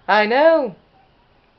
I know.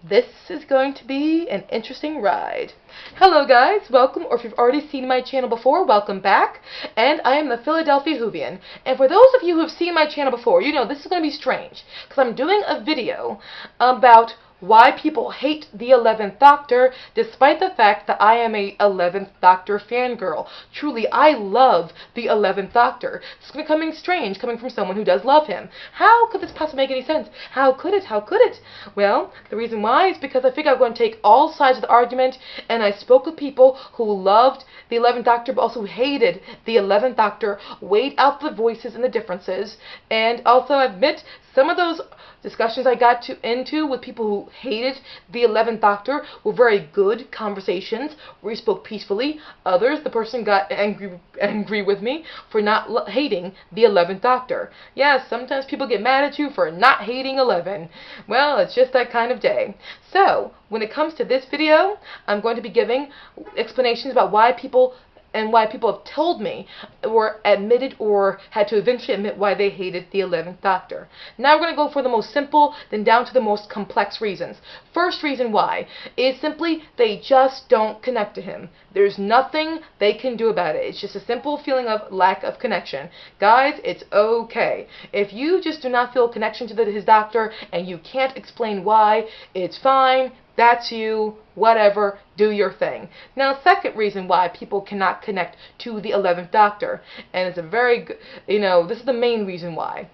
This is going to be an interesting ride. Hello guys, welcome, or if you've already seen my channel before, welcome back. And I am the Philadelphia Whovian. And for those of you who have seen my channel before, you know this is going to be strange, because I'm doing a video about why people hate the 11th Doctor, despite the fact that I am a 11th Doctor fangirl. Truly, I love the 11th Doctor. It's becoming strange coming from someone who does love him. How could this possibly make any sense? How could it? How could it? Well, the reason why is because I figured I'm going to take all sides of the argument, and I spoke with people who loved the 11th Doctor but also hated the 11th Doctor, weighed out the voices and the differences, and also admit some of those discussions I got into with people who hated the 11th Doctor were very good conversations where we spoke peacefully. Others, the person got angry with me for not hating the 11th Doctor. Yes, sometimes people get mad at you for not hating 11. Well, it's just that kind of day. So, when it comes to this video, I'm going to be giving explanations about why people have told me or admitted or had to eventually admit why they hated the 11th Doctor. Now we're going to go for the most simple, then down to the most complex reasons. First reason why is simply they just don't connect to him. There's nothing they can do about it. It's just a simple feeling of lack of connection. Guys, it's okay. If you just do not feel a connection to his doctor and you can't explain why, it's fine. That's you, whatever, do your thing. Now, second reason why people cannot connect to the 11th Doctor, and it's a very good, this is the main reason why.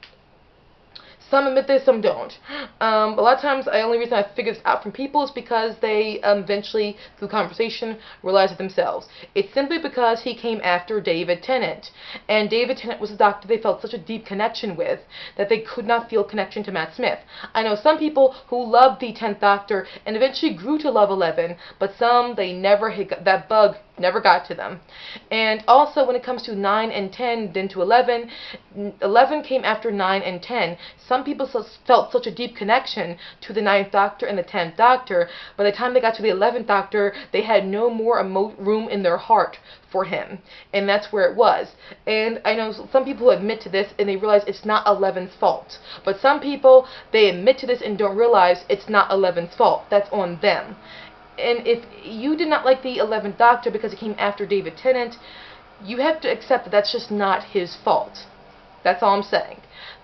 Some admit this, some don't. A lot of times, the only reason I figure this out from people is because they eventually, through conversation, realize it themselves. It's simply because he came after David Tennant. And David Tennant was a doctor they felt such a deep connection with that they could not feel connection to Matt Smith. I know some people who loved the 10th Doctor and eventually grew to love 11, but some, they never hit that bug. Never got to them. And also when it comes to 9 and 10, then to 11, 11 came after 9 and 10. Some people felt such a deep connection to the 9th Doctor and the 10th Doctor, by the time they got to the 11th Doctor, they had no more room in their heart for him. And that's where it was. And I know some people who admit to this and they realize it's not 11's fault. But some people, they admit to this and don't realize it's not 11's fault. That's on them. And if you did not like the 11th Doctor because he came after David Tennant, you have to accept that that's just not his fault. That's all I'm saying.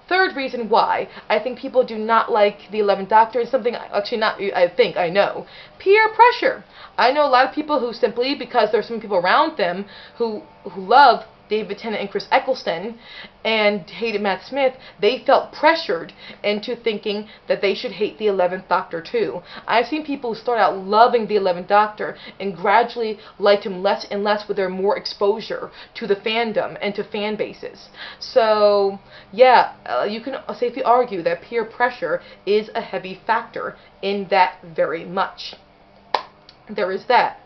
Third reason why I think people do not like the 11th Doctor is something, actually not, I know, peer pressure. I know a lot of people who simply, because there's some people around them who love David Tennant and Chris Eccleston and hated Matt Smith, they felt pressured into thinking that they should hate the 11th Doctor too. I've seen people who start out loving the 11th Doctor and gradually liked him less and less with their more exposure to the fandom and to fan bases. So, yeah, you can safely argue that peer pressure is a heavy factor in that very much. There is that.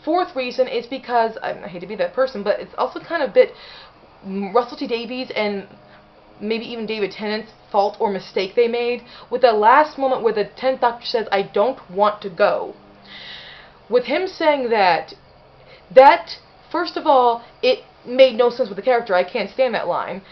Fourth reason is because, I hate to be that person, but it's also kind of a bit Russell T Davies and maybe even David Tennant's fault or mistake they made with the last moment where the 10th Doctor says, "I don't want to go." With him saying that, first of all, it made no sense with the character. I can't stand that line.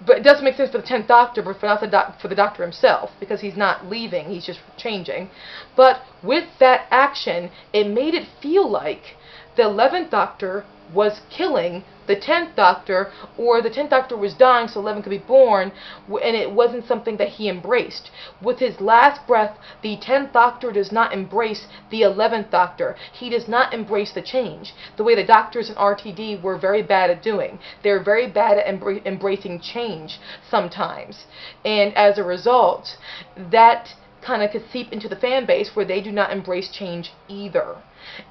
But it does make sense for the 10th Doctor, but for the Doctor himself, because he's not leaving, he's just changing. But with that action, it made it feel like the 11th Doctor was killing the 10th Doctor, or the 10th Doctor was dying so 11 could be born, and it wasn't something that he embraced. With his last breath, the 10th Doctor does not embrace the 11th Doctor. He does not embrace the change, the way the Doctors in RTD were very bad at doing. They're very bad at embracing change sometimes. And as a result, that kind of could seep into the fan base where they do not embrace change either.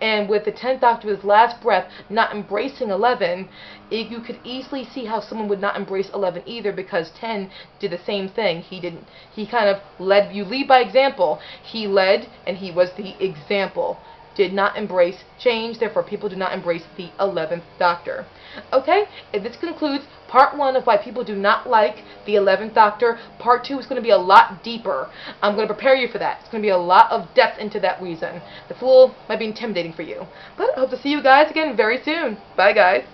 And with the 10th Doctor, his last breath, not embracing 11, you could easily see how someone would not embrace 11 either, because 10 did the same thing. He kind of led, you lead by example. He led, and he was the example. Did not embrace change, therefore people do not embrace the 11th Doctor. Okay, and this concludes part 1 of why people do not like the 11th Doctor. Part 2 is going to be a lot deeper. I'm going to prepare you for that. It's going to be a lot of depth into that reason. The Fool might be intimidating for you. But I hope to see you guys again very soon. Bye, guys.